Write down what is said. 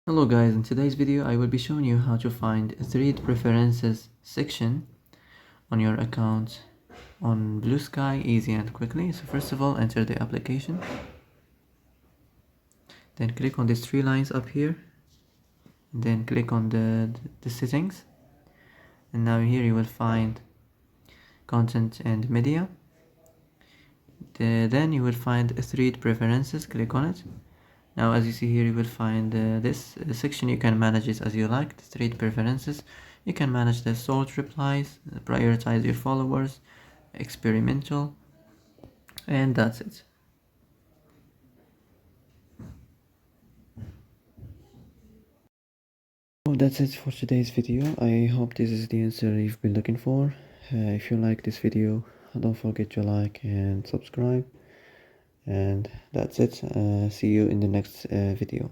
Hello guys, in today's video I will be showing you how to find a thread preferences section on your account on Bluesky easy and quickly. So first of all, enter the application, then click on these three lines up here, and then click on the settings, and now here you will find content and media. Then you will find thread preferences, click on it. Now as you see here, you will find this section. You can manage it as you like. The thread preferences, you can manage the sort replies, prioritize your followers, experimental, and that's it. So that's it for today's video. I hope this is the answer you've been looking for. If you like this video, don't forget to like and subscribe. And that's it. See you in the next video.